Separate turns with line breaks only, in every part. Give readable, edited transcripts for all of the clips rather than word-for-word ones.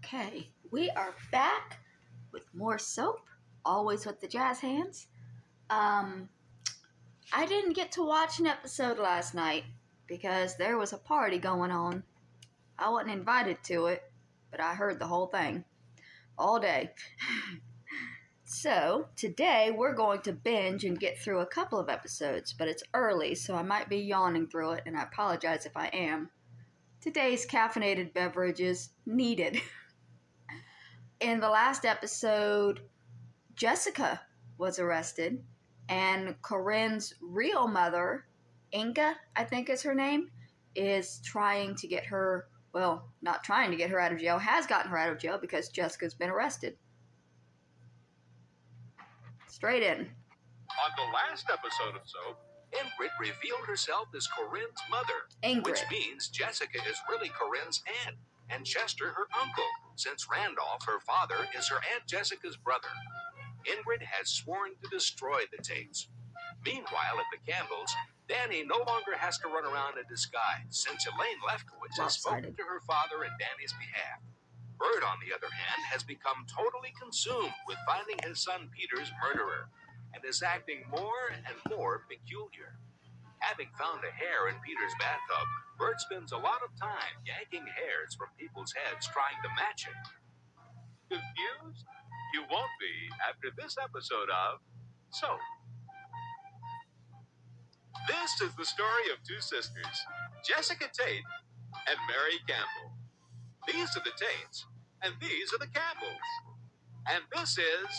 Okay, we are back with more soap, always with the jazz hands. I didn't get to watch an episode last night because there was a party going on. I wasn't invited to it, but I heard the whole thing all day. So, today we're going to binge and get through a couple of episodes, but it's early, so I might be yawning through it, and I apologize if I am. Today's caffeinated beverage is needed. In the last episode, Jessica was arrested, and Corinne's real mother, Inga, I think is her name, is trying to get her, well, not trying to get her out of jail, has gotten her out of jail because Jessica's been arrested. Straight in.
On the last episode of Soap, Ingrid revealed herself as Corinne's mother,
Ingrid.
which means Jessica is really Corinne's aunt, and Chester her uncle, since Randolph, her father, is her Aunt Jessica's brother. Ingrid has sworn to destroy the Tates. Meanwhile, at the Campbells, Danny no longer has to run around in disguise, since Elaine Lefkowitz has spoken to her father in Danny's behalf. Burt, on the other hand, has become totally consumed with finding his son Peter's murderer, and is acting more and more peculiar. Having found a hair in Peter's bathtub, Burt spends a lot of time yanking hairs from people's heads trying to match it. Confused? You won't be after this episode of Soap. This is the story of two sisters, Jessica Tate and Mary Campbell. These are the Tates, and these are the Campbells. And this is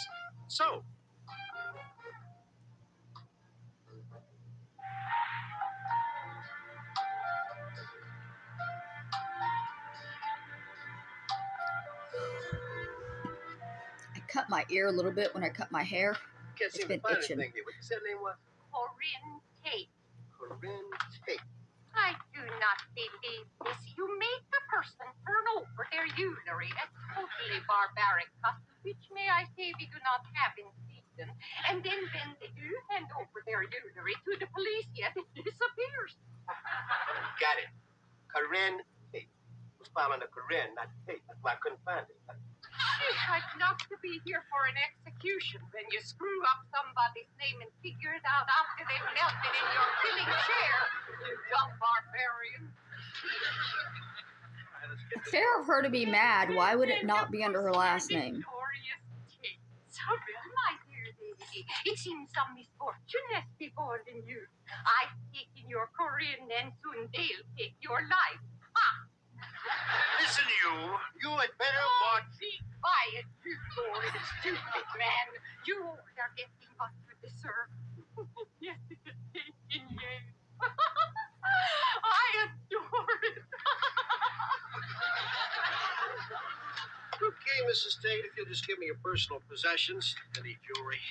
Soap.
I cut my ear a little bit when I cut my hair.
Can't
It's
seem
been
to find
itching.
anything here. What you said her name was?
Corinne Tate.
Corinne Tate.
I do not believe this. You make the person turn over their usury, a totally barbaric custom, which, may I say, we do not have in Sweden. And then when they do hand over their usury to the police, yet it disappears.
Got it. Corinne Tate. It was filed under Corinne, not Tate. That's why I couldn't find it.
I'd love to be here for an execution when you screw up somebody's name and figure it out after they've melted in your killing chair, you dumb barbarian.
All right, let's get this.
Fair of her to be mad. Why would it not be under her last name?
Victorious Tate. Sorrel, my dear lady. It seems some misfortune has befallen you. I've taken your Corinne, and soon they'll take your life. Ha!
Listen, you had better
Oh,
watch.
be quiet, you boy, stupid man. You all are getting what you deserve. Jessica taking you. I adore it.
Okay, Mrs. Tate, if you'll just give me your personal possessions, any jewelry.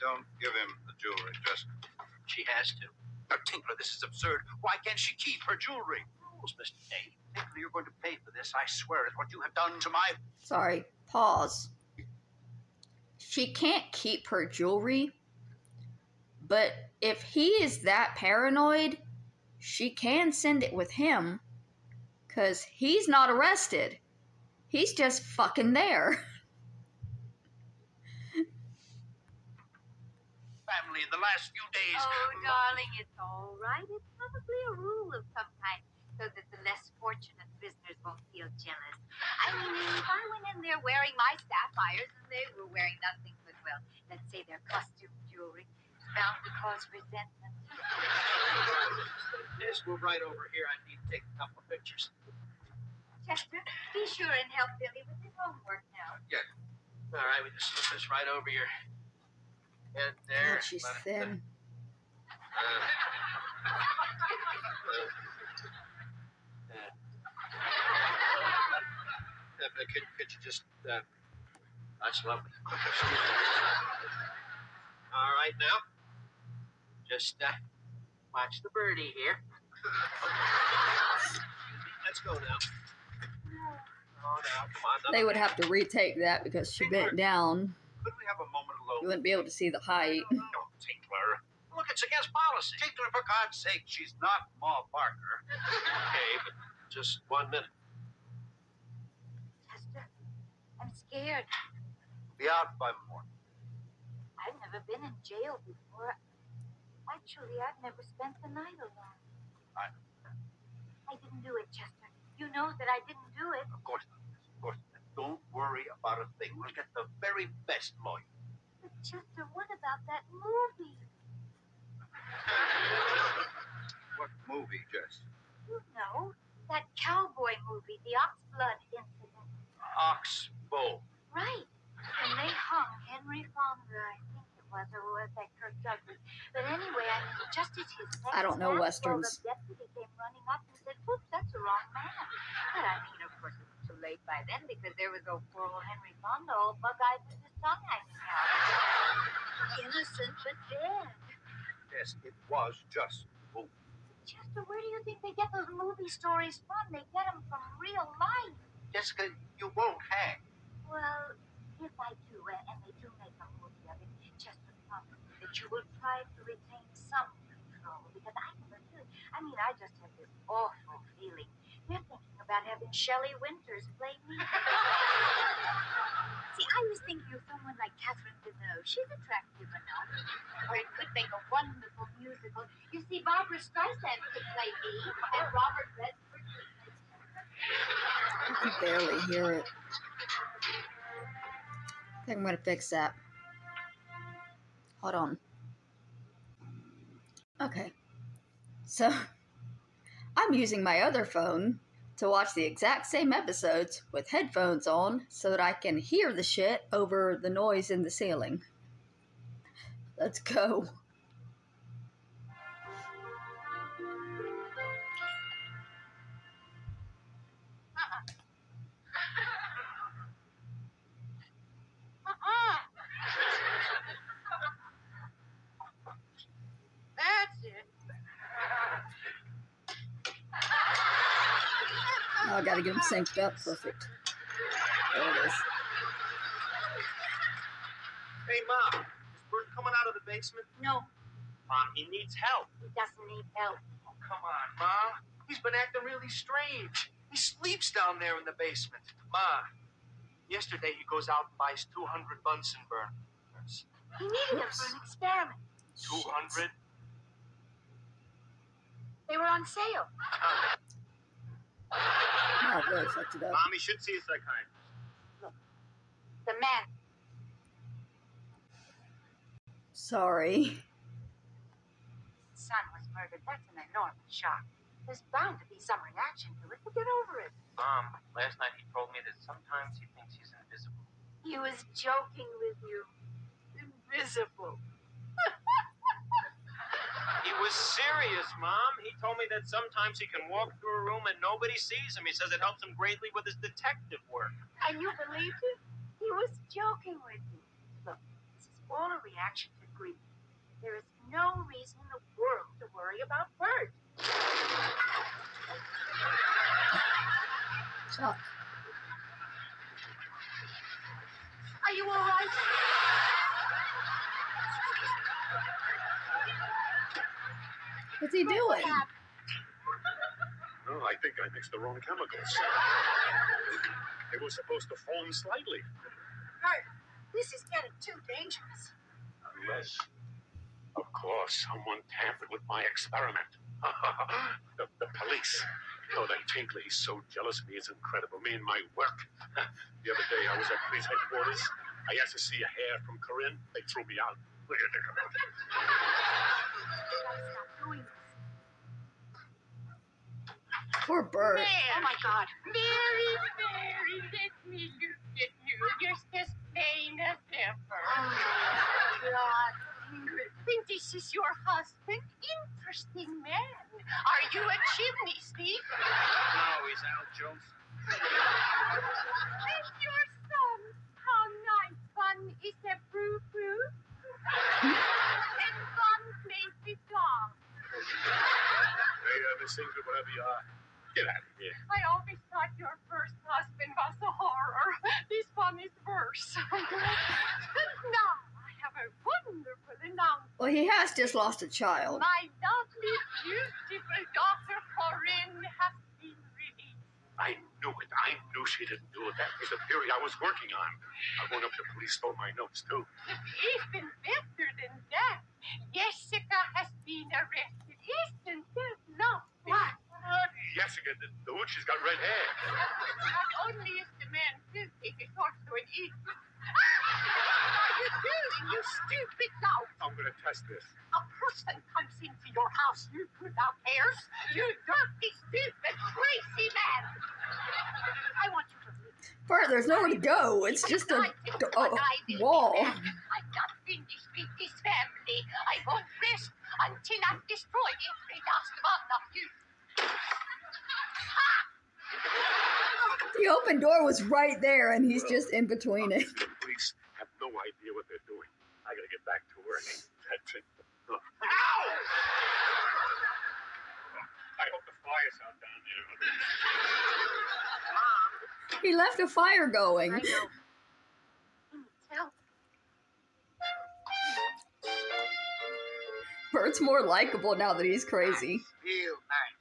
Don't give him the jewelry, Jessica.
She has to.
Now, Tinkler, this is absurd. Why can't she keep her jewelry?
Rules, Mr. Tate.
Tinkler, you're going to pay for this. I swear it. What you have done to my...
Sorry, pause. She can't keep her jewelry, but if he is that paranoid, she can send it with him, because he's not arrested. He's just fucking there.
family in the last few days.
Oh, darling, it's all right. It's probably a rule of some kind, so that the less fortunate prisoners won't feel jealous. I mean, if I went in there wearing my sapphires and they were wearing nothing but, well, let's say their costume jewelry, it's bound to cause resentment.
Just move right over here. I need to take a couple of pictures.
Chester, be sure and help Billy with his homework now.
All right, we just slip this right over your head there.
God, she's
Let it-
thin.
Could you just, that's lovely. All right, now, just watch the birdie here. Let's go now. Oh, now, come on.
They would have to retake that because she bent down.
Could we have a moment alone?
You wouldn't be able to see the height.
No, Tinkler. Look, it's against policy. Tinkler, for God's sake, she's not Ma Parker.
Okay, but just 1 minute.
Chester, scared.
Be out by morning.
I've never been in jail before. Actually, I've never spent the night alone. I didn't do it, Chester. You know that I didn't do it.
Of course not. Of course not. Don't worry about a thing. We'll get the very best lawyer.
But Chester, what about that movie?
What movie, Jess?
You know, that cowboy movie, the Oxblood incident.
Oxbow.
Right. And they hung Henry Fonda, I think it was, or was that Kirk Douglas? But anyway, I mean, just as his
I don't know
next act,
westerns.
well, the deputy came running up and said, "Oops, that's the wrong man." But I mean, of course, it was too late by then because there was old poor old Henry Fonda all bug-eyed with his tongue hanging out. Innocent but dead.
Yes, it was just a movie.
Chester, where do you think they get those movie stories from? They get them from real life.
Jessica, you won't hang.
Well, if I do, and they do make a movie of it, Chester, promise me that you will try to retain some control, because I never do. I mean, I just have this awful feeling. They're thinking about having Shelley Winters play me. See, I was thinking of someone like Catherine Deneuve. She's attractive enough. Or it could make a wonderful musical. You see, Barbara Streisand could play me, and Robert Redford could play me.
I can barely hear it. I think I'm gonna fix that. Hold on. Okay. So, I'm using my other phone to watch the exact same episodes with headphones on so that I can hear the shit over the noise in the ceiling. Let's go.
That's it.
Oh, I gotta get them synced up. Perfect. There it is.
Hey, Mom. Is Burt coming out of the basement?
No,
Mom, he needs help.
he doesn't need help.
Oh, come on, Ma. He's been acting really strange. He sleeps down there in the basement. Ma, yesterday he goes out and buys 200 Bunsen burners.
He needed them for an experiment.
200?
They were on sale.
Oh, I really fucked it up.
Mom, he should see a psychiatrist.
The man.
Sorry.
His son was murdered. That's an enormous shock. There's bound to be some reaction to it, but get over it.
Mom, last night he told me that sometimes he thinks he's invisible.
He was joking with you. Invisible.
He was serious, Mom. He told me that sometimes he can walk through a room and nobody sees him. He says it helps him greatly with his detective work.
And you believed him? He was joking with you. Look, this is all a reaction to grief. There is no reason in the world to worry about Burt.
Chuck.
Are you all right?
What's he doing?
What happened?
No, I think I mixed the wrong chemicals. It was supposed to foam slightly.
Burt, this is getting too dangerous.
Unless, of course, someone tampered with my experiment. the police. Oh, that Tinkley, he's so jealous of me, it's incredible. Me and my work. The other day, I was at police headquarters. I asked to see a hair from Corinne. They threw me out. Look at
Stop doing this.
Poor Burt.
Oh my God.
Mary, let me look at you. You're just plain as ever.
Oh God.
I think this is your husband. Interesting man. Are you a chimney sweep?
No, he's Al Jones.
And your son. How nice one is a boo-boo. And one plays the dog.
Hey, Miss Ingrid, whatever you are, get out of here.
I always thought your first husband was a horror. This one is worse. Now I have a wonderful announcement.
Well, he has just lost a child.
My lovely, beautiful daughter Corinne has been released.
I knew it. I knew she didn't do it. That was the theory I was working on. I went up to police, stole my notes, too.
Even better than that, Jessica has been arrested. Isn't that lovely? What?
Jessica, the she's got red hair.
Not only is the man filthy, he's also an idiot. What are you doing, you stupid dog?
I'm going to test this.
A person comes into your house, you without hairs, you dirty, stupid, crazy man. I want you to leave.
Bert, there's nowhere to go. It's just a wall.
I'm not finished with this family. I won't rest until I've destroyed every last one of you.
The open door was right there, and he's just in between it.
The police have no idea what they're doing. I got to get back to work. That's it. Ow! I hope the fire's out down there.
Mom.
He left a fire going.
I know. Help.
Bert's more likable now that he's crazy.
Real nice.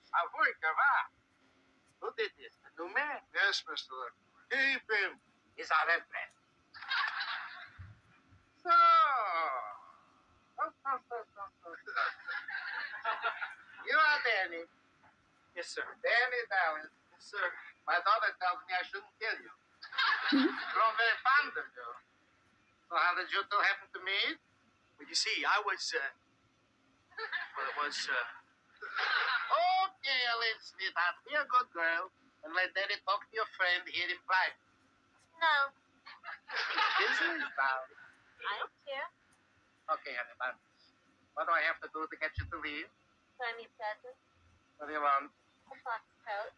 Who did this? The new man? Yes, Mr. Lefferts. Keep him. He's our friend. So. You are Danny.
Yes, sir.
Danny Dallas.
Yes, sir.
My daughter tells me I shouldn't kill you. I'm very fond of you. So how did you two happen to meet?
Well, you see, I was,
Okay, Ellen, sweetheart. Be a good girl and let Daddy talk to your friend here in private.
No,
Business, darling.
I don't care.
Okay, honey, but what do I have to do to get you to leave?
Buy me a present.
What do you want?
A fox coat.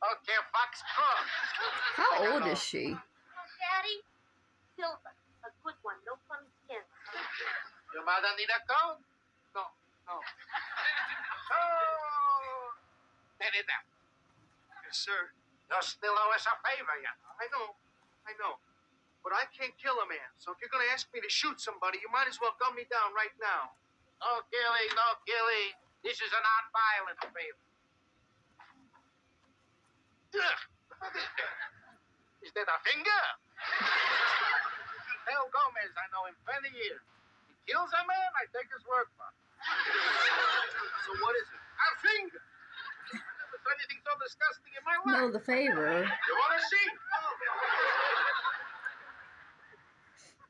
Okay, fox coat.
How old is she?
Oh, Daddy, silver. A good one. No funny skins.
Your mother need a coat? No. Oh, Daddy, now.
yes, sir.
You still owe us a favor, you know.
I know. But I can't kill a man, so if you're gonna ask me to shoot somebody, you might as well gun me down right now.
No killing, no killing. This is a non-violent favor. Is that a finger? Tell Gomez I know him 20 years. He kills a man, I take his word for it.
So what is it?
A finger. Never saw anything so disgusting in my life.
No, the favor.
You want to see?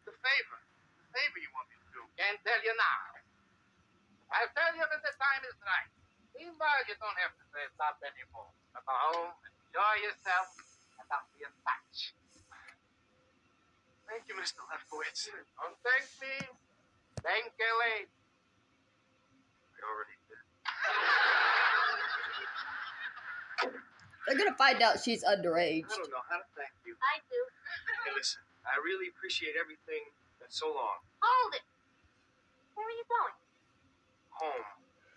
The favor. The favor you want me to do.
Can't tell you now. I'll tell you when the time is right. Meanwhile, you don't have to say stop anymore. Go home, enjoy yourself, and I'll be in touch.
Thank you, Mr. Lefkowitz.
Don't thank me. Thank Elaine.
I already did.
They're gonna find out she's underage.
I don't know how to thank you.
I do.
Hey, listen, I really appreciate everything. That's so long.
Hold it. Where are you going?
Home.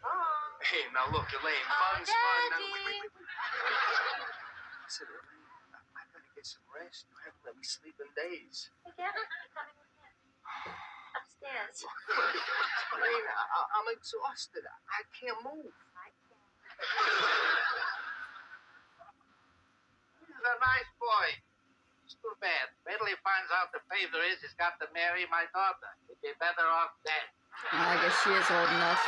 Oh.
Hey, now look, Elaine,
Oh,
fun's fun. Now,
Daddy.
wait. I said, Elaine, I gotta get some rest. You haven't let me sleep in days.
Hey, Gavin, you're coming with me. Upstairs.
Elaine, I'm exhausted. I can't move.
I can.
He's a nice boy. It's too bad. Wait till he finds out the favor is he's got to marry my daughter. He'd be better off dead.
I guess she is old enough.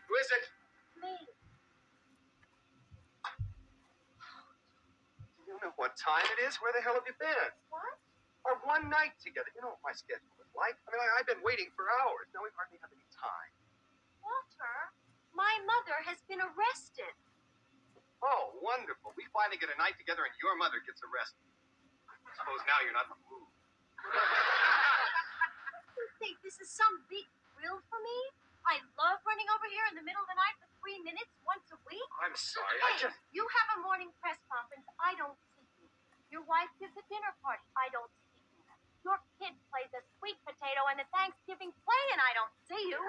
Who is it?
Me.
Do you know what time it is? Where the hell have you been?
What?
Our one night together. You know what my schedule is like. I mean, I've been waiting for hours. Now we hardly have any time.
Walter, my mother has been arrested.
Oh, wonderful. We finally get a night together and your mother gets arrested. I suppose now you're not in the mood.
You think this is some big thrill for me? I love running over here in the middle of the night for 3 minutes once a week.
I'm sorry.
Hey, you have a morning press conference. I don't see you. Your wife gives a dinner party. I don't see you. Your kid plays a sweet potato in the Thanksgiving play, and I don't see you.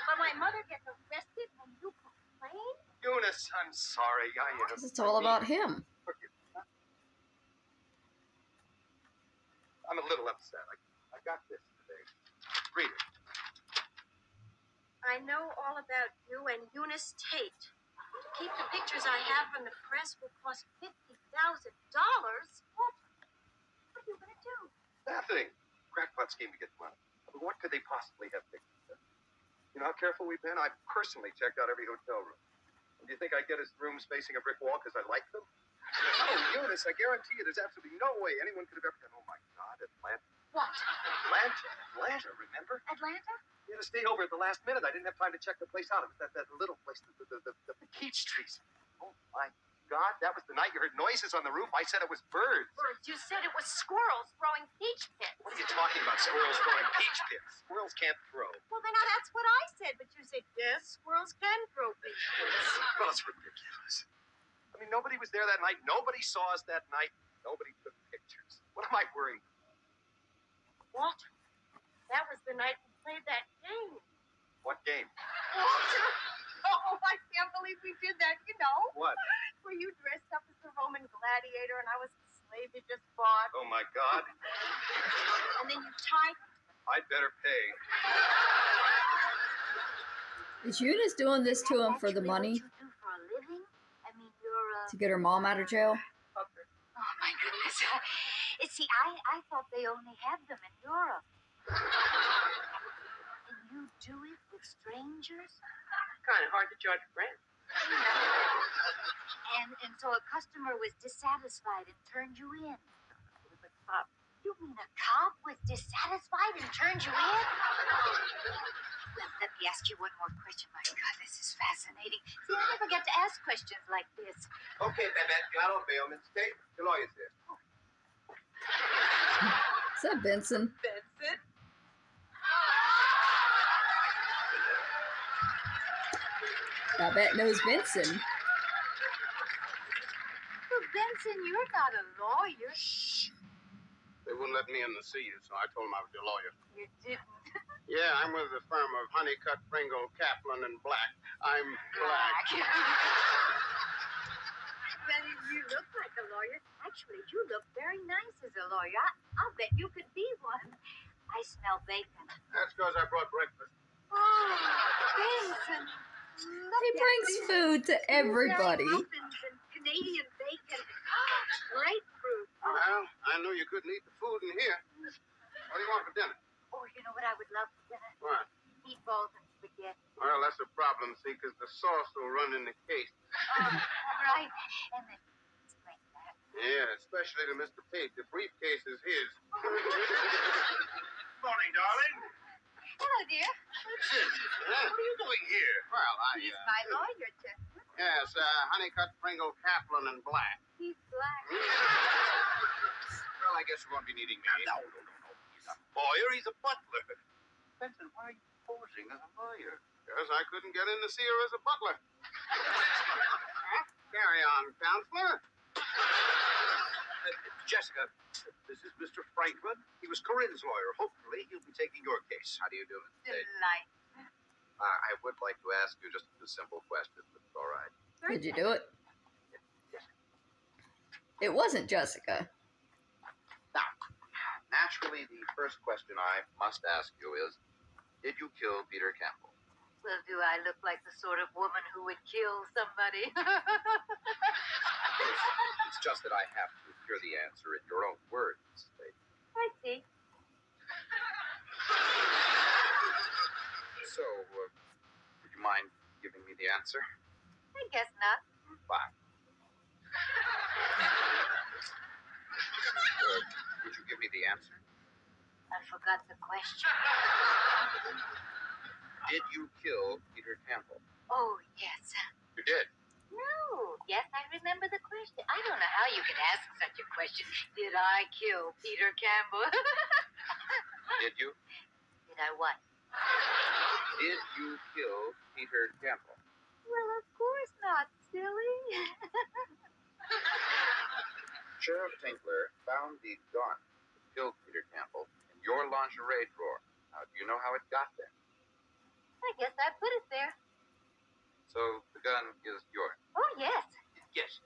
But my mother gets arrested, and you complain?
Eunice, I'm sorry.
Because it's all about him.
Forgive me, huh? I'm a little upset. I got this today. Read it.
I know all about you and Eunice Tate. To keep the pictures I have from the press will cost $50,000. What? What are you going to do?
Nothing. Crackpot scheme to get money. I mean, what could they possibly have pictures of? You know how careful we've been? I personally checked out every hotel room. And do you think I'd get us rooms facing a brick wall because I like them? Oh, Eunice, I guarantee you there's absolutely no way anyone could have ever done. Oh, my God, Atlanta.
What?
Atlanta, remember?
Atlanta?
You had to stay over at the last minute. I didn't have time to check the place out. It was that little place, the peach trees. Oh, my God, that was the night you heard noises on the roof. I said it was birds.
Birds, you said it was squirrels throwing peach pits.
What are you talking about, squirrels throwing peach pits? Squirrels can't throw.
Well, then that's what I said, but you said, yes, squirrels can throw peach pits.
Well, it's ridiculous. I mean, nobody was there that night. Nobody saw us that night. Nobody took pictures. What am I worried?
Walter, that was the night we played that game.
What game?
Walter! Oh, I can't believe we did that, you know.
What?
Where you dressed up as the Roman gladiator and I was the slave you just bought.
Oh, my God.
And then you tied me.
I'd better pay.
Is Eunice doing this to him for the money?
What you do for a living? I mean, you're
To get her mom out of jail?
Oh, my goodness. See, I thought they only had them in Europe. And you do it with strangers?
Kind of hard to judge friends.
And so a customer was dissatisfied and turned you in.
It was a cop.
You mean a cop was dissatisfied and turned you in? Let me ask you one more question. My God, this is fascinating. See, I never get to ask questions like this.
Okay, Babette, claro, veo. Miss Tate, the lawyer's here.
Is that Benson?
Benson?
I bet knows Benson.
Well, Benson, you're not a lawyer.
Shh. They wouldn't let me in to see you, so I told them I was your lawyer.
You didn't.
Yeah, I'm with the firm of Honeycutt, Pringle, Kaplan, and Black. I'm black.
Well, you look like a lawyer. Actually, you look very nice as a lawyer. I'll bet you could be one. I smell bacon.
That's because I brought breakfast.
Oh, Benson.
He brings food to everybody.
Muffins and Canadian bacon. Grapefruit.
Well, I knew you couldn't eat the food in here. What do you want for dinner?
Oh, you know what I would love for dinner?
What?
Meatballs and spaghetti.
Well, that's a problem, see, because the sauce will run in the case.
Oh, right. And then explain that.
Yeah, especially to Mr. Tate. The briefcase is his. Morning, darling.
Hello, dear.
What are you doing here? Well,
He's my lawyer, Chester.
Yes, Honeycutt, Pringle, Kaplan, and Black.
He's black.
Well, I guess you won't be needing me. No. He's a lawyer. He's a butler. Benson, why are you posing as a lawyer?
Because I couldn't get in to see her as a butler. Carry on, counselor.
Jessica, this is Mr. Franklin. He was Corinne's lawyer. Hopefully, he'll be taking your case. How do you do, Mr. Tate?
Delight.
I would like to ask you just a simple question, but it's all right.
Did you do it?
Yes.
It wasn't Jessica.
Now, naturally, the first question I must ask you is, did you kill Peter Campbell?
Well, do I look like the sort of woman who would kill somebody?
It's just that I have to hear the answer in your own words, Mrs. Tate.
I see.
So, would you mind giving me the answer?
I guess not.
Fine. Would you give me the answer?
I forgot the question.
Did you kill Peter Campbell?
Oh, yes.
You did.
No. Yes, I remember the question. I don't know how you could ask such a question. Did I kill Peter Campbell?
Did you?
Did I what?
Did you kill Peter Campbell?
Well, of course not, silly.
Sheriff Tinkler found the gun that killed Peter Campbell in your lingerie drawer. Now, do you know how it got there?
I guess I put it there.
So the gun is yours?
Oh, yes.
Yes.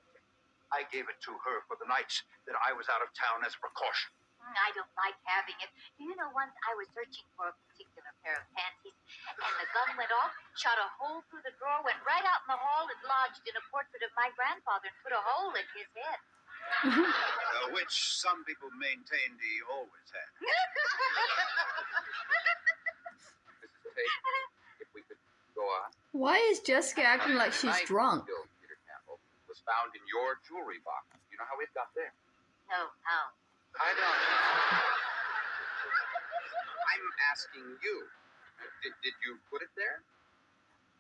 I gave it to her for the nights that I was out of town as a precaution.
I don't like having it. Do you know, once I was searching for a particular pair of panties, And the gun went off, shot a hole through the drawer, went right out in the hall, and lodged in a portrait of my grandfather and put a hole in his head.
Which some people maintained he always had. Mrs. Tate, if we could go on.
Why is Jessica acting like she's
Knife
drunk?
killed Peter Campbell was found in your jewelry box. You know how it got there?
No, how?
I don't know. I'm asking you. Did you put it there?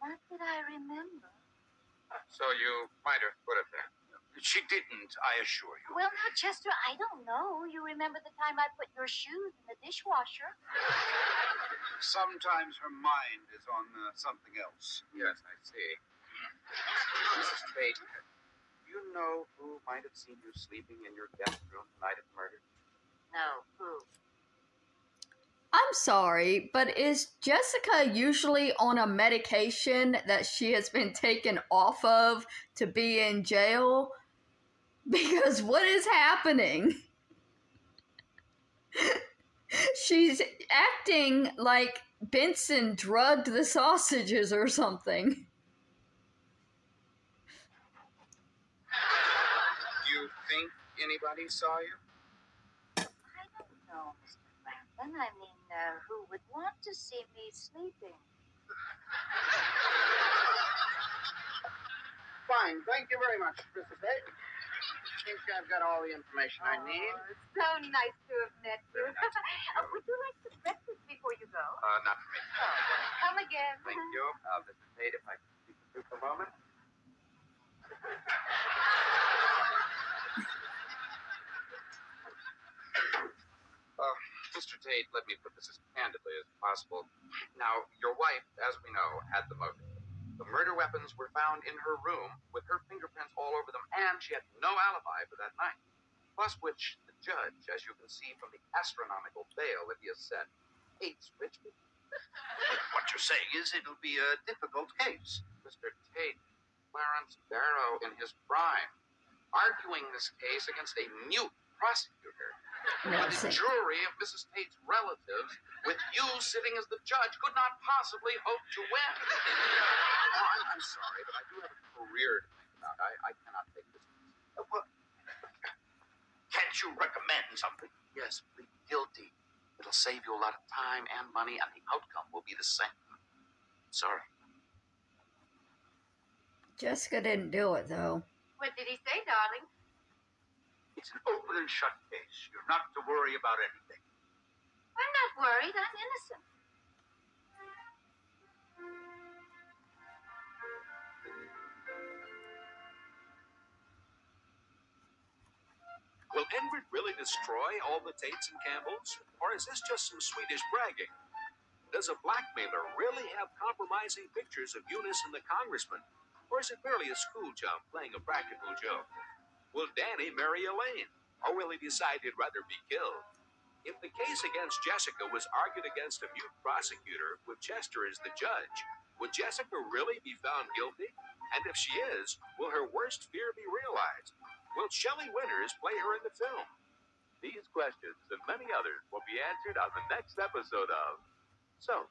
Not that I remember.
So you might have put it there. She didn't, I assure you.
Well, now, Chester, I don't know. You remember the time I put your shoes in the dishwasher?
Sometimes her mind is on something else. Yes, I see. Mrs. Tate, do you know who might have seen you sleeping in your guest room the night of the murder?
No, who?
I'm sorry, but is Jessica usually on a medication that she has been taken off of to be in jail? Because what is happening? She's acting like Benson drugged the sausages or something.
Do you think anybody saw you?
I don't know, Mr. Franklin. I mean, who would want to see me sleeping?
Fine, thank you very much, Mrs. Tate. I think I've got all the information I need.
It's so nice to have met you. Would you like some breakfast before you go?
Not for me.
Come again.
Thank you. Mrs. Tate, if I could speak to you for a moment. Mr. Tate, let me put this as candidly as possible. Now, your wife, as we know, had the motive. The murder weapons were found in her room with her fingerprints all over them, and she had no alibi for that night. Plus which, the judge, as you can see from the astronomical bail that he has set, hates rich people. What you're saying is it'll be a difficult case. Mr. Tate, Clarence Barrow in his prime, arguing this case against a mute prosecutor. The jury of Mrs. Tate's relatives, with you sitting as the judge, could not possibly hope to win. I'm sorry, but I do have a career to think about. I cannot take this. Can't you recommend something? Yes, plead guilty. It'll save you a lot of time and money, and the outcome will be the same. Sorry.
Jessica didn't do it, though.
What did he say, darling?
It's an open and shut case. You're not to worry about anything.
I'm not worried. I'm innocent.
Will Ingrid really destroy all the Tates and Campbells? Or is this just some Swedish bragging? Does a blackmailer really have compromising pictures of Eunice and the congressman? Or is it merely a school chum playing a practical joke? Will Danny marry Elaine? Or will he decide he'd rather be killed? If the case against Jessica was argued against a mute prosecutor with Chester as the judge, would Jessica really be found guilty? And if she is, will her worst fear be realized? Will Shelley Winters play her in the film? These questions and many others will be answered on the next episode of So.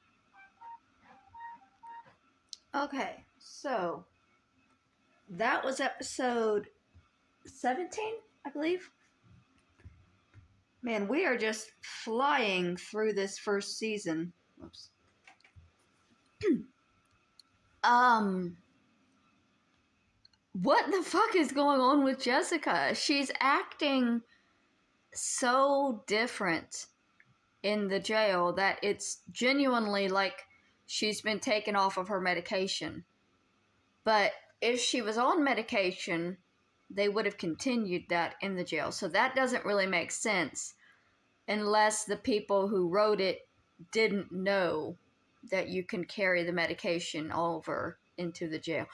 Okay, so that was episode 17, I believe. Man, we are just flying through this first season. Whoops. What the fuck is going on with Jessica? She's acting so different in the jail that it's genuinely like she's been taken off of her medication. But if she was on medication, they would have continued that in the jail. So that doesn't really make sense unless the people who wrote it didn't know that you can carry the medication over into the jail.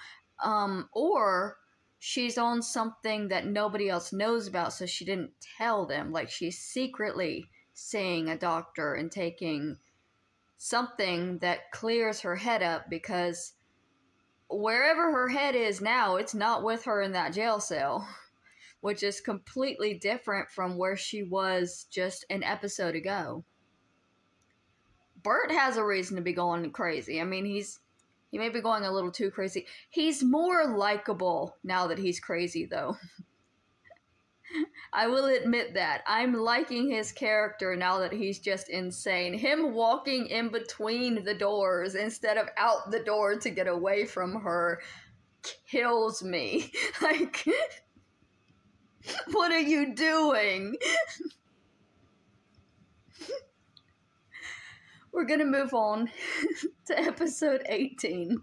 Or she's on something that nobody else knows about, so she didn't tell them. Like she's secretly seeing a doctor and taking something that clears her head up, because wherever her head is now, it's not with her in that jail cell, which is completely different from where she was just an episode ago. Burt has a reason to be going crazy. I mean, he may be going a little too crazy. He's more likable now that he's crazy, though. I will admit that. I'm liking his character now that he's just insane. Him walking in between the doors instead of out the door to get away from her kills me. Like, what are you doing? We're gonna move on to episode 18.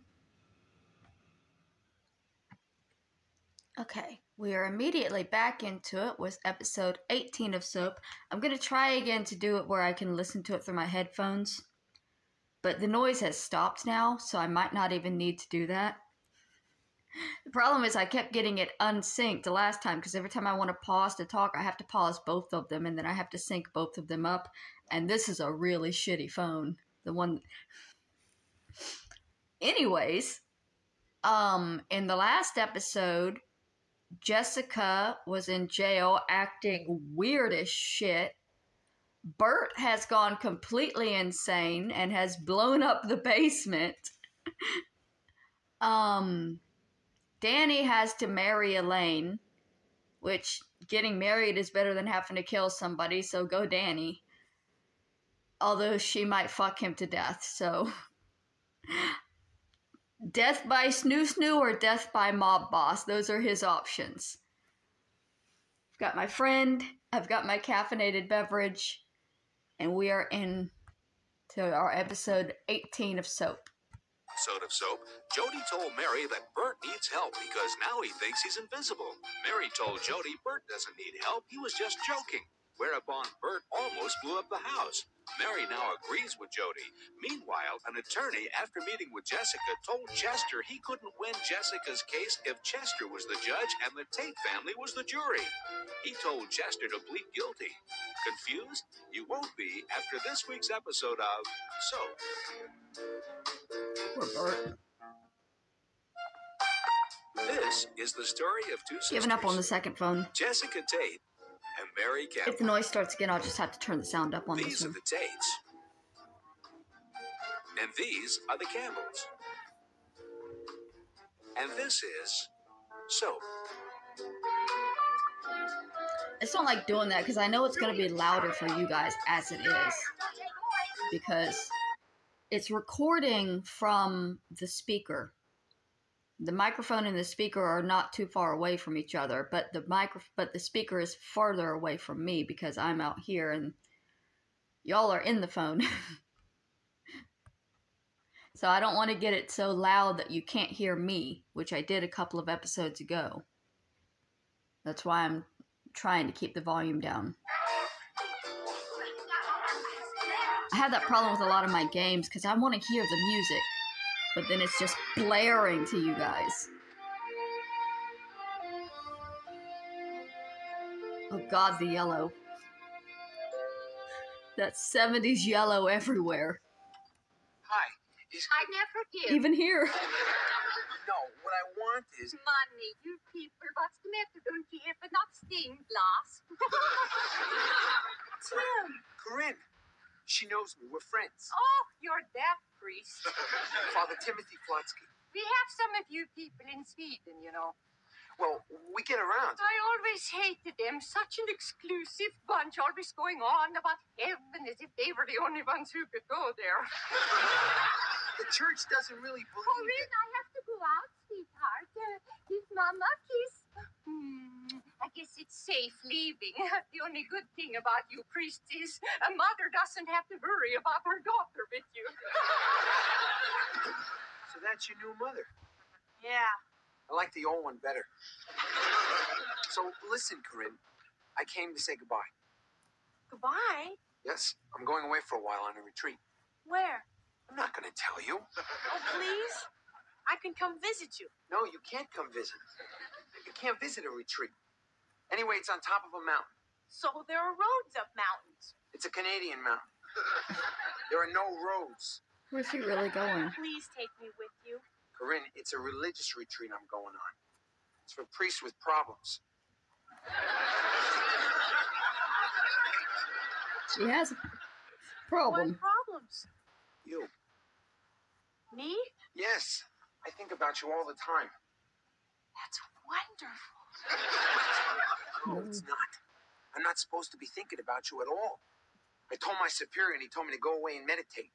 Okay, we are immediately back into it with episode 18 of Soap. I'm gonna try again to do it where I can listen to it through my headphones. But the noise has stopped now, so I might not even need to do that. The problem is I kept getting it unsynced the last time, because every time I want to pause to talk, I have to pause both of them, and then I have to sync both of them up. And this is a really shitty phone. The one... Anyways, in the last episode, Jessica was in jail acting weird as shit. Burt has gone completely insane and has blown up the basement. Danny has to marry Elaine, which getting married is better than having to kill somebody, so go Danny. Although she might fuck him to death, so... Death by Snoo Snoo or death by Mob Boss, those are his options. I've got my friend, I've got my caffeinated beverage, and we are in to our episode 18 of Soap.
Episode of Soap, Jody told Mary that Burt needs help because now he thinks he's invisible. Mary told Jody Burt doesn't need help, he was just joking. Whereupon Burt almost blew up the house. Mary now agrees with Jody. Meanwhile, an attorney, after meeting with Jessica, told Chester he couldn't win Jessica's case if Chester was the judge and the Tate family was the jury. He told Chester to plead guilty. Confused? You won't be after this week's episode of Soap.
Poor Burt.
This is the story of two sisters.
Giving up on the second phone.
Jessica Tate and Mary Campbell.
If the noise starts again, I'll just have to turn the sound up on
These
this
are
one.
the Tates. And these are the Campbells. And this is Soap.
I just don't like doing that because I know it's going to be louder for you guys as it is. Because it's recording from the speaker. The microphone and the speaker are not too far away from each other, but the speaker is farther away from me because I'm out here and y'all are in the phone. So I don't want to get it so loud that you can't hear me, which I did a couple of episodes ago. That's why I'm trying to keep the volume down. I have that problem with a lot of my games because I want to hear the music, but then it's just blaring to you guys. Oh God, the yellow. That 70s yellow everywhere.
Hi.
I never give.
Even here.
No, what I want is...
Money, you people. What's the matter? Don't you ever not stained glass?
Tim. Corinne. She knows me. We're friends.
Oh, you're that priest.
Father Timothy Flotsky.
We have some of you people in Sweden, you know.
Well, we get around.
I always hated them. Such an exclusive bunch, always going on about heaven as if they were the only ones who could go there.
The church doesn't really believe
Corinne, I have to go out, sweetheart. Give Mama a kiss. I guess it's safe leaving. The only good thing about you priests is a mother doesn't have to worry about her daughter with you.
So that's your new mother.
Yeah.
I like the old one better. So listen, Corinne. I came to say goodbye.
Goodbye?
Yes, I'm going away for a while on a retreat.
Where?
I'm not going to tell you.
Oh, please? I can come visit you.
No, you can't come visit. You can't visit a retreat. Anyway, it's on top of a mountain.
So there are roads up mountains.
It's a Canadian mountain. There are no roads.
Where's he really going?
Please take me with you.
Corinne, it's a religious retreat I'm going on. It's for priests with problems.
She has a problem.
What problems? Me?
Yes. I think about you all the time.
That's wonderful.
No, it's not. I'm not supposed to be thinking about you at all. I told my superior and he told me to go away and meditate.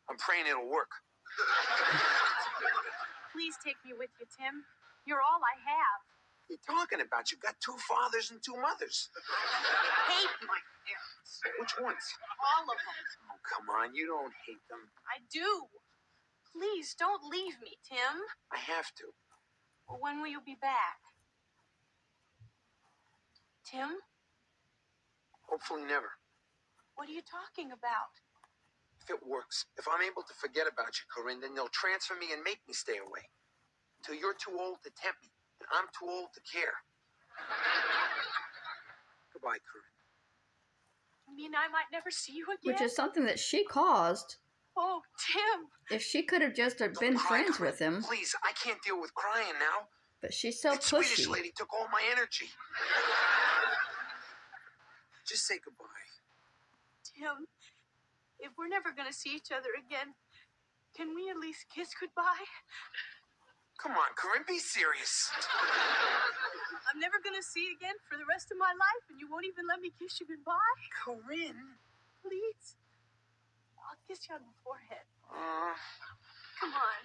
I'm praying it'll work.
Please take me with you, Tim. You're all I have.
What are you talking about? You've got 2 fathers and 2 mothers.
I hate my parents.
Which ones?
All of them.
Oh, come on. You don't hate them.
I do. Please don't leave me, Tim.
I have to.
Well, when will you be back? Tim?
Hopefully never.
What are you talking about?
If it works, if I'm able to forget about you, Corinne, then they'll transfer me and make me stay away. Till you're too old to tempt me, and I'm too old to care. Goodbye, Corinne.
You mean I might never see you again?
Which is something that she caused.
Oh, Tim.
If she could have just been
Don't cry,
friends
Corinne.
with him.
Please, I can't deal with crying now.
But she's so
That Swedish
pushy.
lady took all my energy. Just say goodbye.
Tim, if we're never going to see each other again, can we at least kiss goodbye?
Come on, Corinne, be serious.
I'm never going to see you again for the rest of my life, and you won't even let me kiss you goodbye?
Corinne.
Please. I'll kiss you on the forehead.
Uh,
Come on.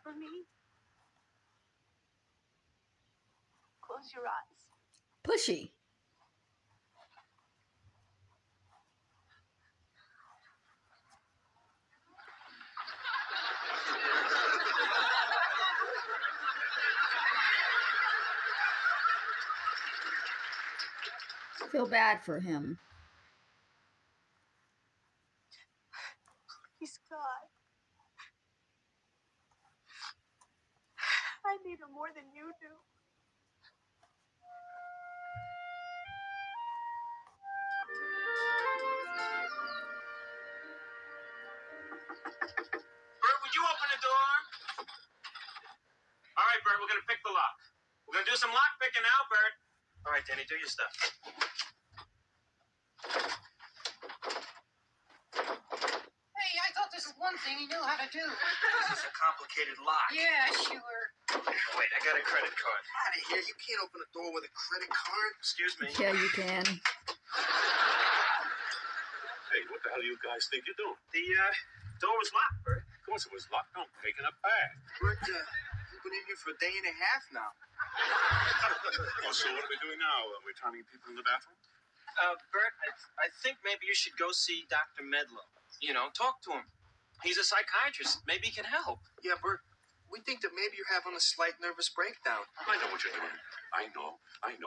For me. Close your eyes.
Pushy. Feel bad for him.
Please, God. I need him more than you do.
Bert, would you open the door? All right, Bert, we're going to pick the lock. We're going to do some lock picking now, Bert. All right, Danny, do your stuff.
Hey, I thought this was one thing you knew how to do.
this is a complicated lock.
Yeah, sure.
Wait, I got a credit card.
Out of here. You can't open a door with a credit card.
Excuse me.
Yeah, you can.
Hey, what the hell you guys think you're doing?
The door was locked, Bert.
Of course it was locked. I'm taking a bath.
Bert, you've been in here for a day and a half now.
Oh, so what are we doing now? We're timing people in the bathroom?
Bert, I think maybe you should go see Dr. Medlow. You know, talk to him. He's a psychiatrist. Maybe he can help.
Yeah, Bert, we think that maybe you're having a slight nervous breakdown.
I know what you're doing. I know.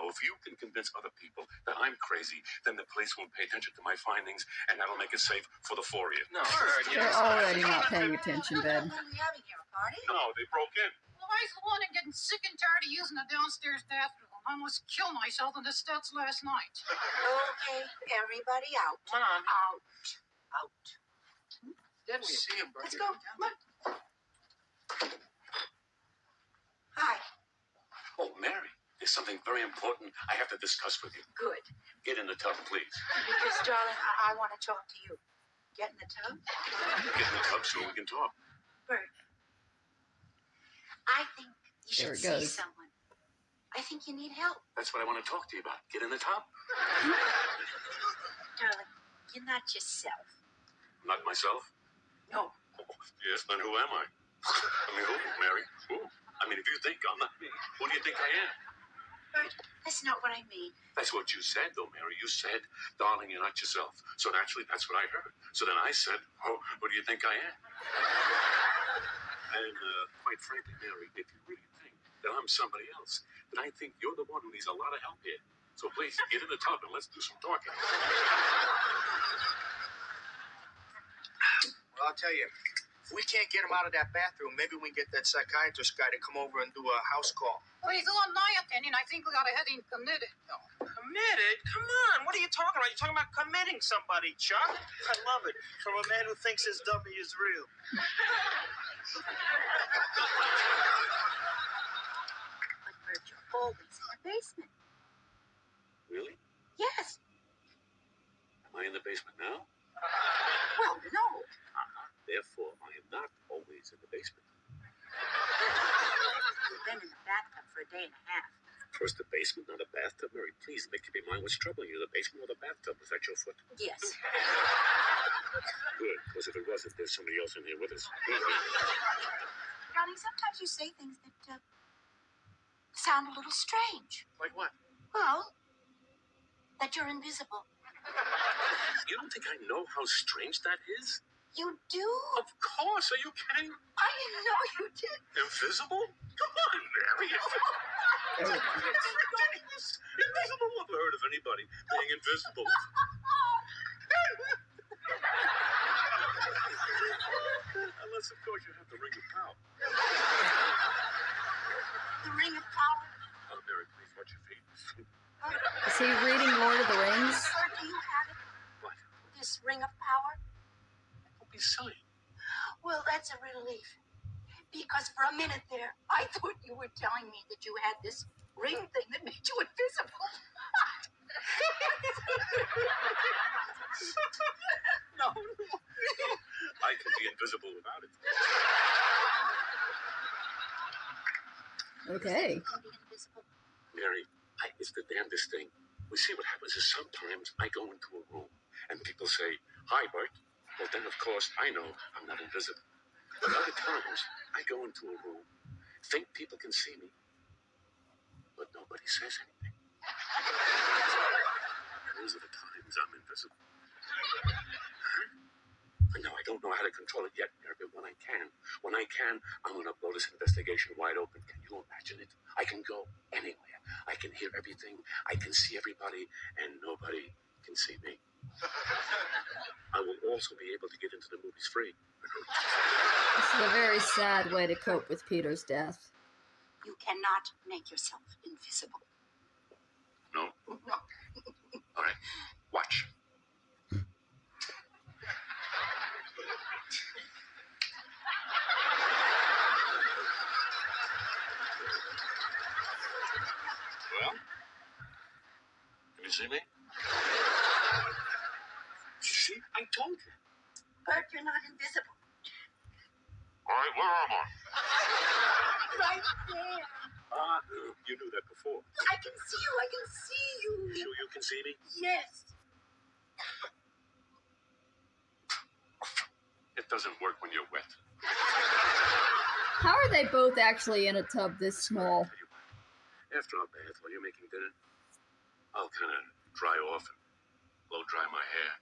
If you can convince other people that I'm crazy, then the police won't pay attention to my findings, and that'll make it safe for the 4 of you.
No, Bert,
They're already not paying attention, Ben.
What are we having here, a party?
No, they broke in.
Well, I was the one getting sick and tired of using the downstairs bathroom. I almost killed myself on the steps last night.
Okay, everybody out.
Mom.
Out. Out.
Then we see him, Bert.
Let's go. Come on. Hi.
Oh, Mary, there's something very important I have to discuss with you.
Good.
Get in the tub, please.
Because, darling, I want to talk to you. Get in the tub.
Get in the tub so we can talk.
Bert. I think you
There
should
it
see
goes.
someone. I think you need help.
That's what I want to talk to you about. Get in the tub.
Darling, you're not yourself.
Not myself?
No.
Oh, yes, then who am I? I mean, who, Mary? Who? I mean, if you think I'm not me, who do you think I am?
Bert, that's not what I mean.
That's what you said, though, Mary. You said, darling, you're not yourself. So naturally, that's what I heard. So then I said, oh, who do you think I am? And quite frankly, Mary, if you really think that I'm somebody else, then I think you're the one who needs a lot of help here. So please, get in the tub and let's do some talking.
Well, I'll tell you, if we can't get him out of that bathroom, maybe we can get that psychiatrist guy to come over and do a house call.
Well, he's on my opinion. I think we got to have him committed.
Committed? Come on. What are you talking about? You're talking about committing somebody, Chuck. I love it. From a man who thinks his dummy is real.
But Bert, you're always in the basement.
Really?
Yes.
Am I in the basement now?
Well, no.
Therefore, I am not always in the
a day and a half.
First the basement, now the bathtub. Mary, please make up your mind. What's troubling you? The basement or the bathtub? Was that your foot?
Yes.
Good, because if it wasn't, there's somebody else in here with us.
Ronnie, sometimes you say things that sound a little strange.
Like what?
Well, that you're invisible.
You don't think I know how strange that is?
You do?
Of course. Are you kidding?
I didn't know you did.
Invisible? Come on, Mary. Invisible? I've heard of anybody being invisible. Unless, of course, you have the ring of power.
The ring of power?
Oh, Mary, please, watch your feet.
Is he reading Lord of the Rings?
Or do you have it?
What?
This ring of power?
Don't be silly.
Well, that's a relief. Because for a minute there, I thought you were telling me that you had this ring thing that made you invisible.
No. I can be invisible without it.
Okay.
You can be invisible.
Mary, it's the damnedest thing. We see what happens is sometimes I go into a room and people say, "Hi, Bert." Well, then, of course, I know I'm not invisible. But other times, I go into a room, think people can see me, but nobody says anything. Those are the times I'm invisible. No, I don't know how to control it yet, Mary, but when I can, I'm going to blow this investigation wide open. Can you imagine it? I can go anywhere. I can hear everything. I can see everybody, and nobody can see me. I will also be able to get into the movies free.
This is a very sad way to cope with Peter's death.
You cannot make yourself invisible.
No?
No.
All right, watch. Well, can you see me? See, I told you.
Bert, you're not invisible.
All right, where am I?
Right there.
You knew that before.
I can see you. I can see you.
Sure you can see me?
Yes.
It doesn't work when you're wet.
How are they both actually in a tub this small?
After our bath, while you're making dinner, I'll kind of dry off and blow dry my hair.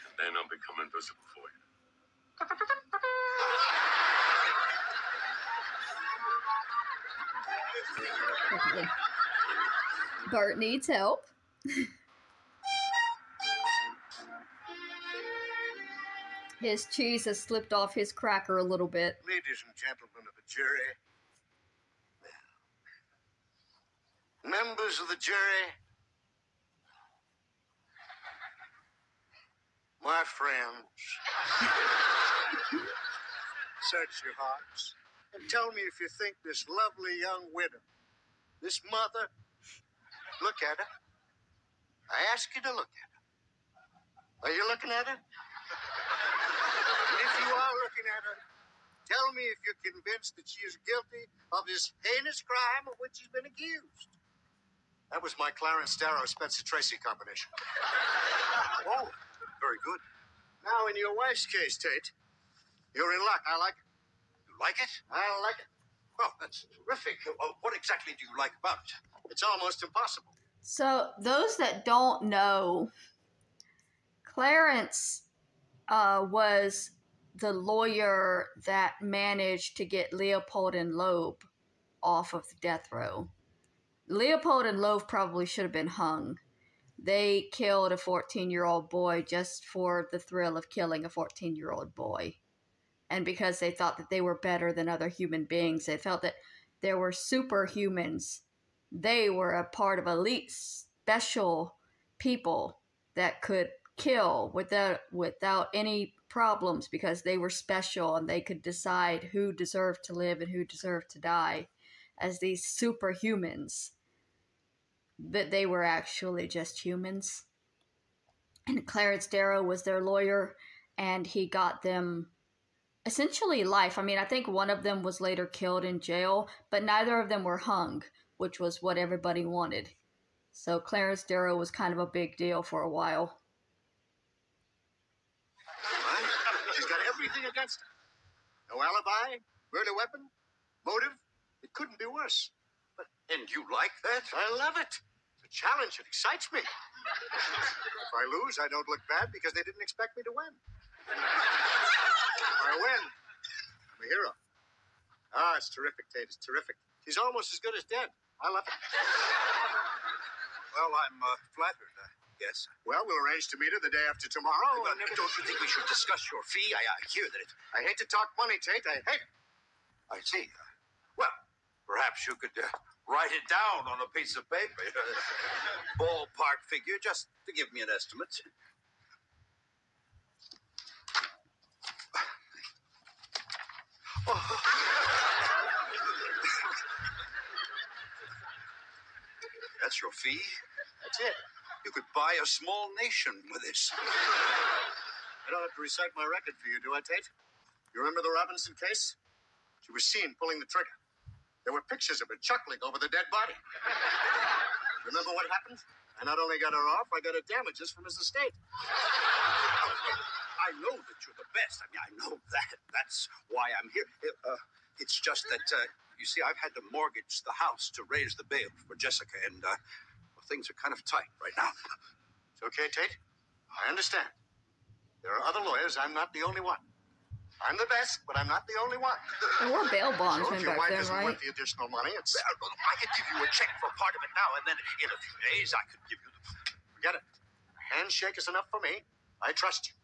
And then I'll become invisible for you.
Okay. Bart needs help. His cheese has slipped off his cracker a little bit.
Ladies and gentlemen of the jury, members of the jury, my friends, search your hearts and tell me if you think this lovely young widow, this mother, look at her. I ask you to look at her. Are you looking at her? And if you are looking at her, tell me if you're convinced that she is guilty of this heinous crime of which she's been accused. That was my Clarence Darrow Spencer Tracy combination. Oh, very good. Now, in your wife's case, Tate, you're in luck. I like it. You like it? I like it. Oh, that's terrific. What exactly do you like about it? It's almost impossible.
So, those that don't know, Clarence was the lawyer that managed to get Leopold and Loeb off of the death row. Leopold and Loeb probably should have been hung. They killed a 14-year-old boy just for the thrill of killing a 14-year-old boy. And because they thought that they were better than other human beings, they felt that there were superhumans. They were a part of elite special people that could kill without any problems because they were special and they could decide who deserved to live and who deserved to die as these superhumans. But they were actually just humans. And Clarence Darrow was their lawyer, and he got them essentially life. I mean, I think one of them was later killed in jail, but neither of them were hung, which was what everybody wanted. So Clarence Darrow was kind of a big deal for a while.
She's got everything against her. No alibi, murder weapon, motive. It couldn't be worse. And you like that? I love it. It's a challenge. It excites me. If I lose, I don't look bad because they didn't expect me to win. If I win, I'm a hero. Ah, it's terrific, Tate. It's terrific. She's almost as good as dead. I love it.
Well, I'm flattered, I guess.
Well, we'll arrange to meet her the day after tomorrow.
But don't you think we should discuss your fee? I hear that it...
I hate to talk money, Tate. I hate it.
I see. Well, perhaps you could write it down on a piece of paper. Ballpark figure, just to give me an estimate. Oh. That's your fee?
That's it.
You could buy a small nation with this.
I don't have to recite my record for you, do I, Tate? You remember the Robinson case? She was seen pulling the trigger. There were pictures of her chuckling over the dead body. Remember what happened? I not only got her off, I got her damages from his estate.
I know that you're the best. I mean, I know that. That's why I'm here. It's just that, you see, I've had to mortgage the house to raise the bail for Jessica, and well, things are kind of tight right now.
It's okay, Tate. I understand. There are other lawyers. I'm not the only one. I'm the best, but I'm not the only one.
There were bail bondsmen
So if your
back
wife
then,
isn't
right?
worth the additional money, it's...
I could give you a check for part of it now, and then in a few days I could give you the...
Forget it. A handshake is enough for me. I trust you.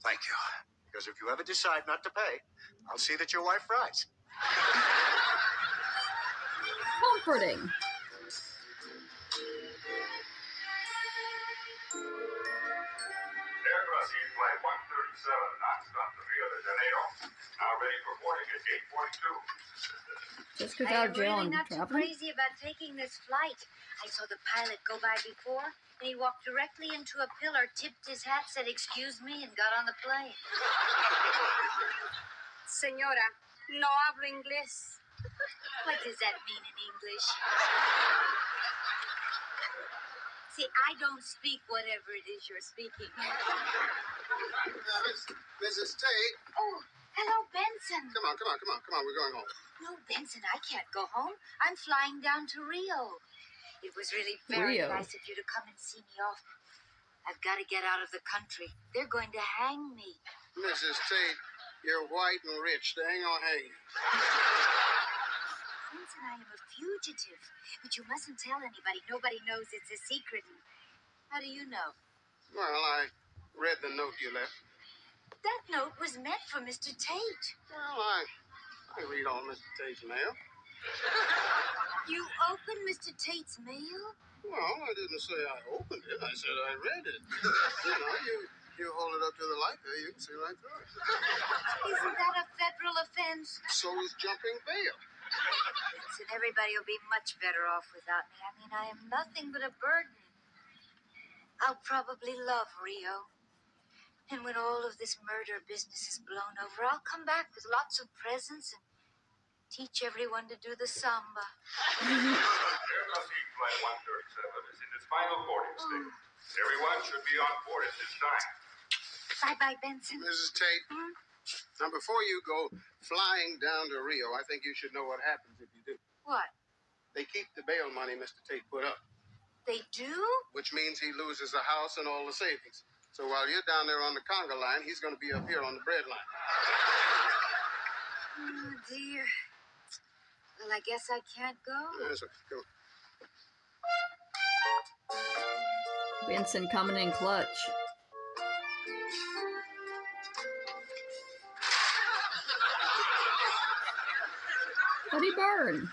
Thank you.
Because if you ever decide not to pay, I'll see that your wife fries.
Comforting.
Air Crossing Flight 137 non-stop to Rio de Janeiro. Now ready for boarding at gate 42.
Just because
I
out
am
of jail
really
and
not too
traveling.
crazy about taking this flight. I saw the pilot go by before, and he walked directly into a pillar, tipped his hat, said, "Excuse me," and got on the plane.
Señora, no hablo inglés.
What does that mean in English? See, I don't speak whatever it is you're speaking.
Mrs. Tate.
Oh, hello, Benson.
Come on. We're going home.
No, Benson, I can't go home. I'm flying down to Rio. It was really very
Rio.
nice of you to come and see me off. I've got to get out of the country. They're going to hang me.
Mrs. Tate, you're white and rich. They ain't gonna hang you.
Benson, I am a fugitive. But you mustn't tell anybody. Nobody knows it's a secret. How do you know?
Well, I read the note you left.
That note was meant for Mr. Tate.
Well, I read all Mr. Tate's mail.
You opened Mr. Tate's mail?
Well, I didn't say I opened it. I said I read it. You hold it up to the light there, you can see right through it.
Isn't that a federal offense?
So is jumping bail.
Benson, everybody will be much better off without me. I mean, I am nothing but a burden. I'll probably love Rio. And when all of this murder business is blown over, I'll come back with lots of presents and teach everyone to do the samba.
Air Crossing Flight 137 is in its final boarding stage. Everyone should be on board at this time.
Bye-bye, Benson.
Mrs. Tate, now before you go flying down to Rio, I think you should know what happens if you do.
What?
They keep the bail money Mr. Tate put up,
They do?
which means he loses the house and all the savings. So while you're down there on the conga line, he's going to be up here on the bread line.
Oh, dear. Well, I guess I can't go.
Yes, sir. Go.
Benson coming in clutch. How'd he burn?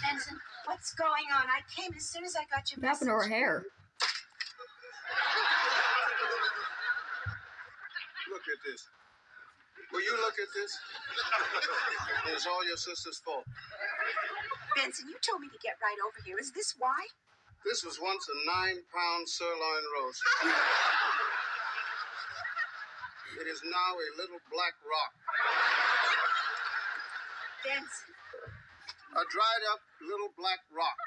Benson, what's going on? I came as soon as I got your
What happened to her hair?
Look at this. Will you look at this? It's all your sister's fault.
Benson, you told me to get right over here. Is this why?
This was once a 9-pound sirloin roast. It is now a little black rock.
Benson,
A dried up little black rock.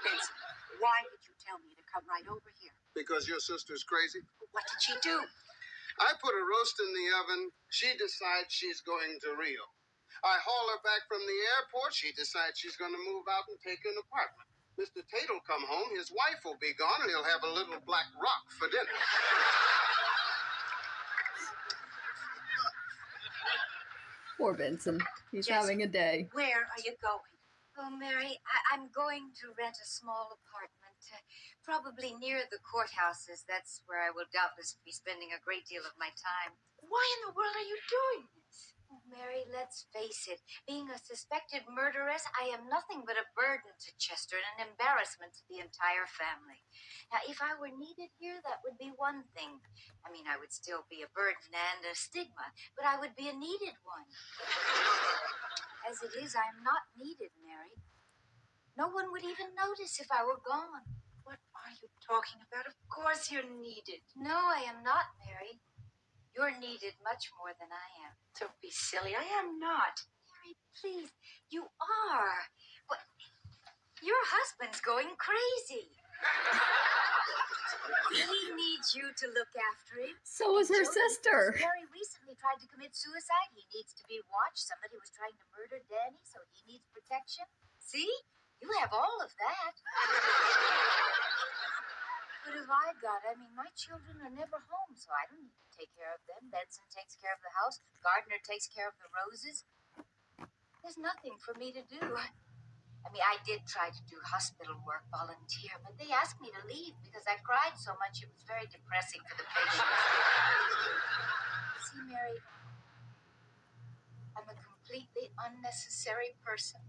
Benson, why did you tell me to come right over here?
Because your sister's crazy?
What did she do?
I put a roast in the oven. She decides she's going to Rio. I haul her back from the airport. She decides she's going to move out and take an apartment. Mr. Tate'll come home. His wife will be gone, and he'll have a little black rock for dinner.
Poor Benson. He's
Yes.
having a day.
Where are you going?
Oh, Mary, I'm going to rent a small apartment, probably near the courthouses. That's where I will doubtless be spending a great deal of my time.
Why in the world are you doing this?
Oh, Mary, let's face it. Being a suspected murderess, I am nothing but a burden to Chester and an embarrassment to the entire family. Now, if I were needed here, that would be one thing. I mean, I would still be a burden and a stigma, but I would be a needed one. As it is, I am not needed, Mary. No one would even notice if I were gone.
What are you talking about? Of course you're needed.
No, I am not, Mary. You're needed much more than I am.
Don't be silly. I am not.
Mary, please, you are. What? Your husband's going crazy. He needs you to look after him.
So is her sister.
Very recently tried to commit suicide. He needs to be watched. Somebody was trying to murder Danny, so he needs protection. See? You have all of that. What have I got? I mean, my children are never home, so I don't need to take care of them. Benson takes care of the house. Gardner takes care of the roses. There's nothing for me to do. I mean, I did try to do hospital work, volunteer, but they asked me to leave because I cried so much it was very depressing for the patients. See, Mary, I'm a completely unnecessary person.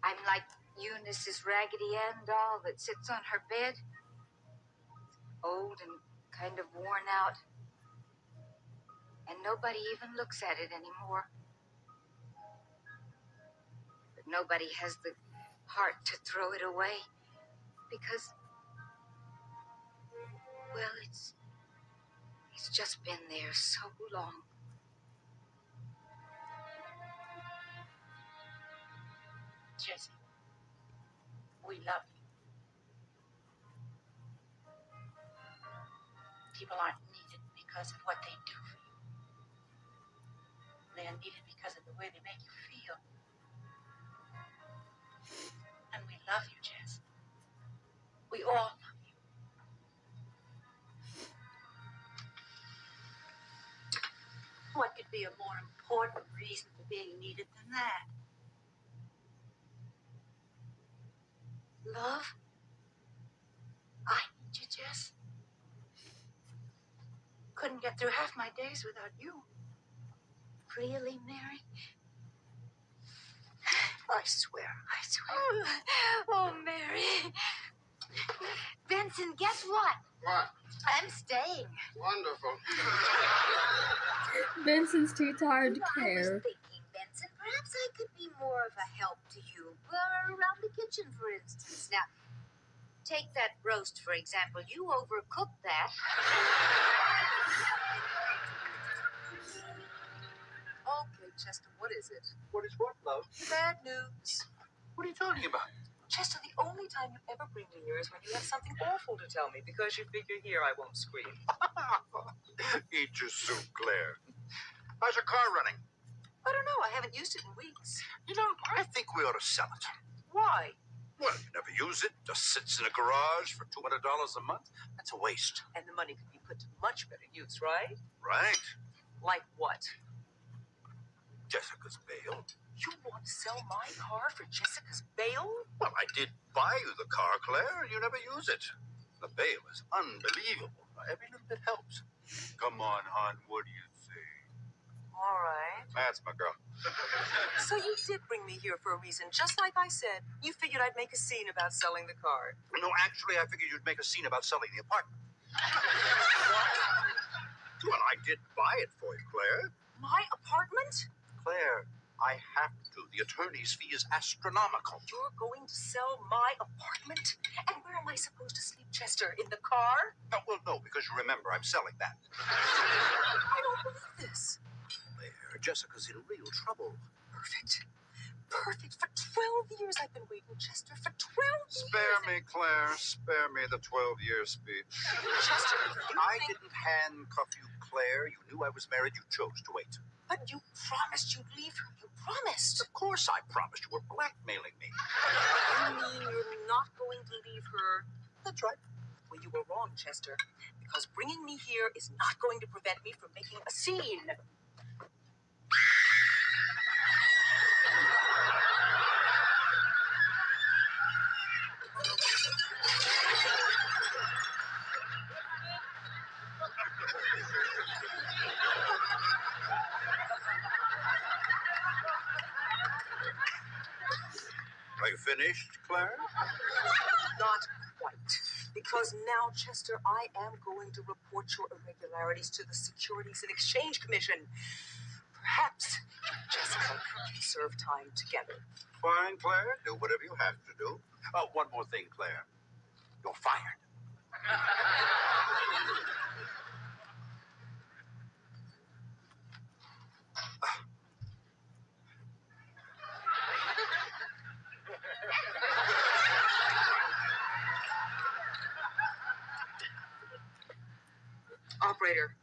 I'm like Eunice's Raggedy Ann doll that sits on her bed, old and kind of worn out. And nobody even looks at it anymore. But nobody has the heart to throw it away because, well, it's just been there so long.
Jessie, we love you. People aren't needed because of what they do for you. They are needed because of the way they make you feel. And we love you, Jess. We all love you. What could be a more important reason for being needed than that? Love? I need you, Jess. Couldn't get through half my days without you.
Really, Mary?
I swear.
Oh, Mary. Benson, guess what?
What?
I'm staying.
Wonderful.
Benson's too tired to
I was
care.
thinking, Benson, perhaps I could be more of a help to you. Around the kitchen, for instance. Now, take that roast, for example. You overcooked that.
Okay, Chester, what is it?
What is what, love?
Bad news.
What are you talking about?
Chester, the only time you ever bring me here is when you have something awful to tell me, because you figure here I won't scream.
Eat your soup, Claire. How's your car running?
I don't know. I haven't used it in weeks.
You know, I think we ought to sell it.
Why?
Well, you never use it. Just sits in a garage for $200 a month. That's a waste.
And the money could be put to much better use, right?
Right.
Like what?
Jessica's bail.
You want to sell my car for Jessica's bail?
Well, I did buy you the car, Claire, and you never use it. The bail is unbelievable. Every little bit helps. Come on, hon. What do you say?
All right.
That's my girl.
So you did bring me here for a reason, just like I said. You figured I'd make a scene about selling the car.
No, actually, I figured you'd make a scene about selling the apartment. Well, I did buy it for you, Claire.
My apartment?
Claire, I have to. The attorney's fee is astronomical.
You're going to sell my apartment? And where am I supposed to sleep, Chester? In the car?
Oh, well, no, because you remember I'm selling that.
I don't believe this.
There, Jessica's in real trouble.
Perfect. Perfect. For 12 years I've been waiting, Chester. For 12 years.
Spare me, Claire. Spare me the 12-year speech.
Chester,
I didn't handcuff you, Claire. You knew I was married. You chose to wait.
But you promised you'd leave her. You promised.
Of course I promised. You were blackmailing me.
You mean you're not going to leave her?
That's right.
Well, you were wrong, Chester. Because bringing me here is not going to prevent me from making a scene.
Are you finished, Claire?
Not quite. Because now, Chester, I am going to report your irregularities to the Securities and Exchange Commission. Perhaps Jessica can serve time together.
Fine, Claire. Do whatever you have to do. Oh, one more thing, Claire. You're fired.
Operator,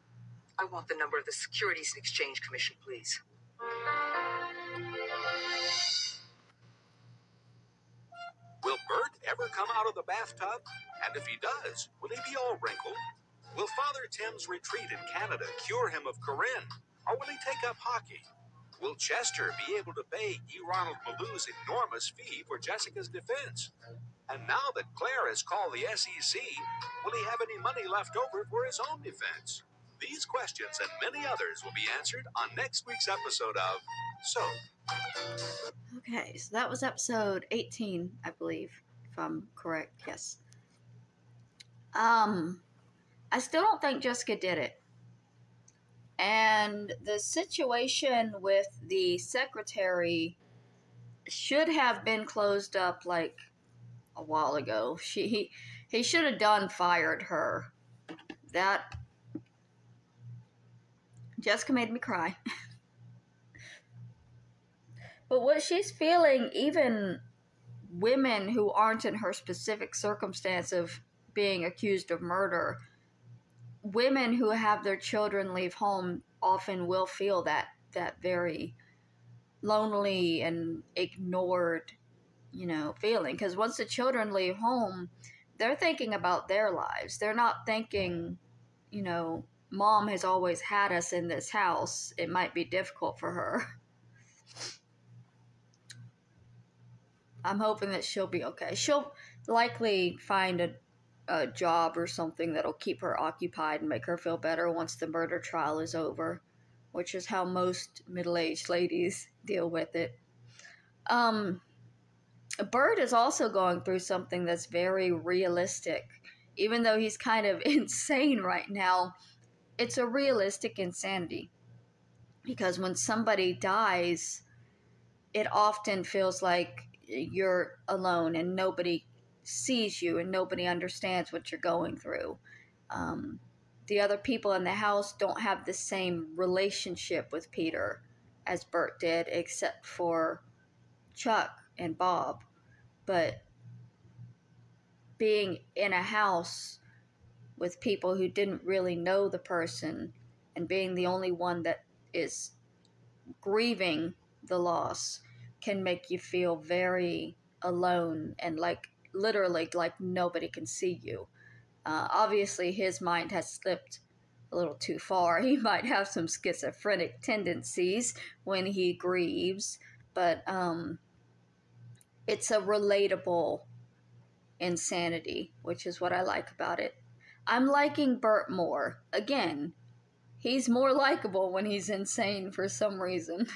I want the number of the Securities and Exchange Commission, please.
Will Burt ever come out of the bathtub? And if he does, will he be all wrinkled? Will Father Tim's retreat in Canada cure him of Corinne? Or will he take up hockey? Will Chester be able to pay E. Ronald Maloo's enormous fee for Jessica's defense? And now that Claire has called the SEC, will he have any money left over for his own defense? These questions and many others will be answered on next week's episode of So.
Okay, so that was episode 18, I believe, if I'm correct. Yes. I still don't think Jessica did it. And the situation with the secretary should have been closed up like a while ago. He should have fired her. That Jessica made me cry. But what she's feeling, even women who aren't in her specific circumstance of being accused of murder, women who have their children leave home often will feel that very lonely and ignored, feeling. Because once the children leave home, they're thinking about their lives. They're not thinking, Mom has always had us in this house. It might be difficult for her. I'm hoping that she'll be okay. She'll likely find a job or something that'll keep her occupied and make her feel better once the murder trial is over, which is how most middle-aged ladies deal with it. Burt is also going through something that's very realistic. Even though he's kind of insane right now, it's a realistic insanity. Because when somebody dies, it often feels like you're alone and nobody sees you and nobody understands what you're going through. The other people in the house don't have the same relationship with Peter as Burt did, except for Chuck and Bob. But being in a house with people who didn't really know the person and being the only one that is grieving the loss can make you feel very alone and literally like nobody can see you. Obviously, his mind has slipped a little too far. He might have some schizophrenic tendencies when he grieves, but it's a relatable insanity, which is what I like about it. I'm liking Burt more. Again, he's more likable when he's insane for some reason.